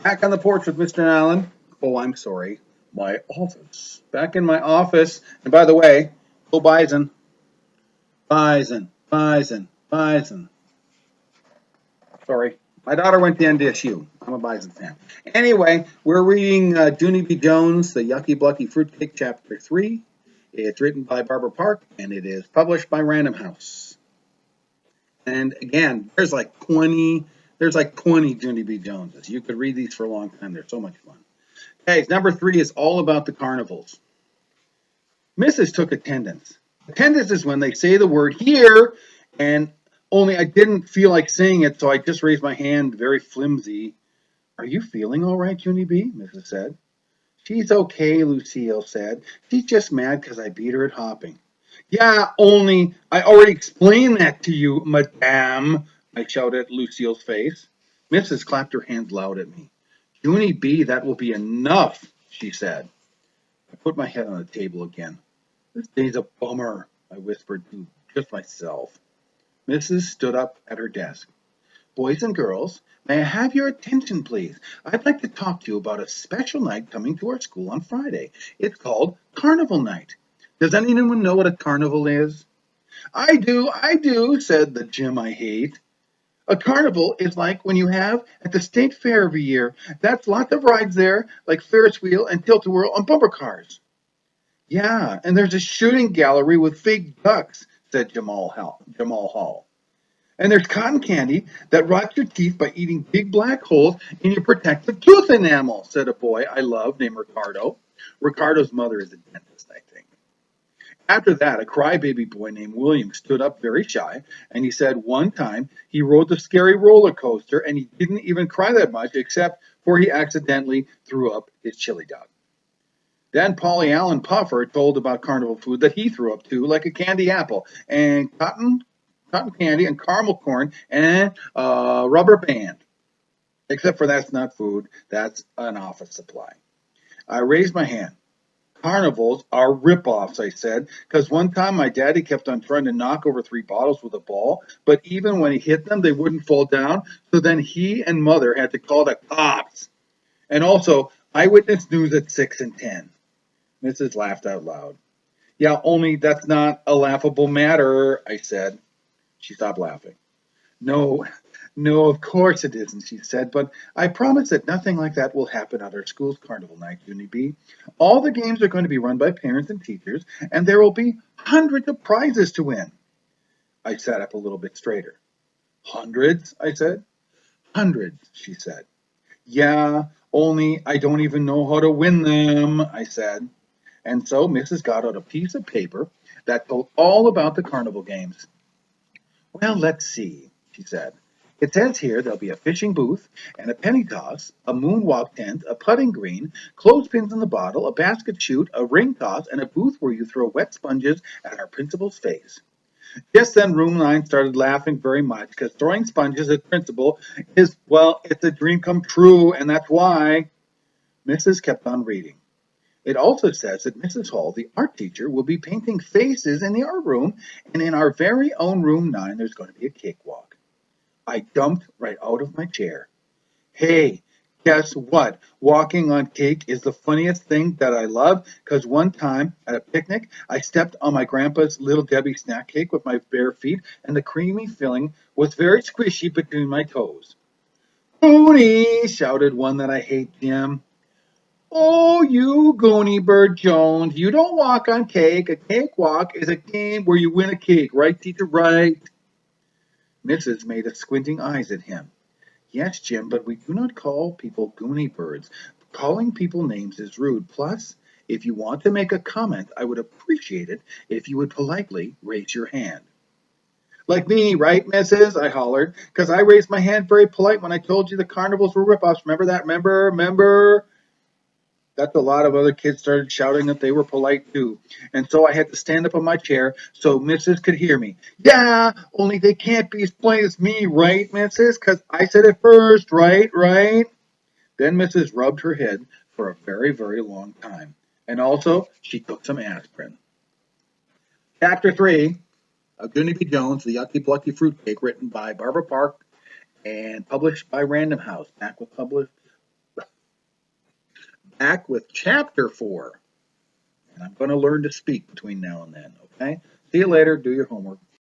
Back on the porch with Mr. Allen. Oh, I'm sorry. My office. Back in my office. And by the way, go Bison. Bison. Bison. Bison. Sorry. My daughter went to NDSU. I'm a Bison fan. Anyway, we're reading Junie B. Jones, The Yucky Blucky Fruitcake, Chapter 3. It's written by Barbara Park, and it is published by Random House. And again, there's like 20 Junie B. Joneses. You could read these for a long time. They're so much fun. Okay, number 3 is all about the carnivals. Mrs. took attendance. Attendance is when they say the word here, and only I didn't feel like saying it, so I just raised my hand very flimsy. Are you feeling all right, Junie B? Mrs. said. She's okay, Lucille said. She's just mad because I beat her at hopping. Yeah, only I already explained that to you, madame, I shouted at Lucille's face. Mrs. clapped her hands loud at me. Junie B, that will be enough, she said. I put my head on the table again. This day's a bummer, I whispered to just myself. Mrs. stood up at her desk. Boys and girls, may I have your attention, please? I'd like to talk to you about a special night coming to our school on Friday. It's called Carnival Night. Does anyone know what a carnival is? I do, said the Jim I hate. A carnival is like when you have at the state fair every year. That's lots of rides there, like Ferris wheel and tilt-a-whirl on bumper cars. Yeah, and there's a shooting gallery with fake ducks, said Jamal Hall. And there's cotton candy that rots your teeth by eating big black holes in your protective tooth enamel, said a boy I love named Ricardo. Ricardo's mother is a dentist, I think. After that, a crybaby boy named William stood up very shy, and he said one time he rode the scary roller coaster and he didn't even cry that much except for he accidentally threw up his chili dog. Then Polly Allen Puffer told about carnival food that he threw up too, like a candy apple and cotton candy and caramel corn and a rubber band. Except for that's not food, that's an office supply. I raised my hand. Carnivals are rip-offs, I said, because one time my daddy kept on trying to knock over 3 bottles with a ball, but even when he hit them, they wouldn't fall down, so then he and mother had to call the cops. And also, eyewitness news at 6 and 10. Mrs. laughed out loud. Yeah, only that's not a laughable matter, I said. She stopped laughing. No, no, of course it isn't, she said, but I promise that nothing like that will happen at our school's carnival night, Junie B. All the games are going to be run by parents and teachers, and there will be hundreds of prizes to win. I sat up a little bit straighter. Hundreds? I said. Hundreds, she said. Yeah, only I don't even know how to win them, I said. And so Mrs. got out a piece of paper that told all about the carnival games. Well, let's see, she said. It says here there'll be a fishing booth and a penny toss, a moonwalk tent, a putting green, clothespins in the bottle, a basket shoot, a ring toss, and a booth where you throw wet sponges at our principal's face. Just then, Room 9 started laughing very much because throwing sponges at principal is, well, it's a dream come true, and that's why. Mrs. kept on reading. It also says that Mrs. Hall, the art teacher, will be painting faces in the art room, and in our very own Room 9, there's going to be a cakewalk. I jumped right out of my chair. Hey, guess what? Walking on cake is the funniest thing that I love, because one time at a picnic, I stepped on my grandpa's Little Debbie snack cake with my bare feet, and the creamy filling was very squishy between my toes. Pony, shouted one that I hate, Jim. Oh, you goony bird Jones, you don't walk on cake. A cakewalk is a game where you win a cake, right, teacher, right? Mrs. made a squinting eyes at him. Yes, Jim, but we do not call people goony birds. Calling people names is rude. Plus, if you want to make a comment, I would appreciate it if you would politely raise your hand. Like me, right, Mrs.? I hollered, because I raised my hand very polite when I told you the carnivals were ripoffs. Remember that? Remember? That a lot of other kids started shouting that they were polite too. And so I had to stand up on my chair so Mrs. could hear me. Yeah, only they can't be as polite as me, right, Mrs.? Because I said it first, right? Then Mrs. rubbed her head for a very, very long time. And also, she took some aspirin. Chapter 3 of Junie B. Jones, The Yucky Blucky Fruitcake, written by Barbara Park and published by Random House. Back with published back with chapter 4. And I'm going to learn to speak between now and then, okay? See you later. Do your homework.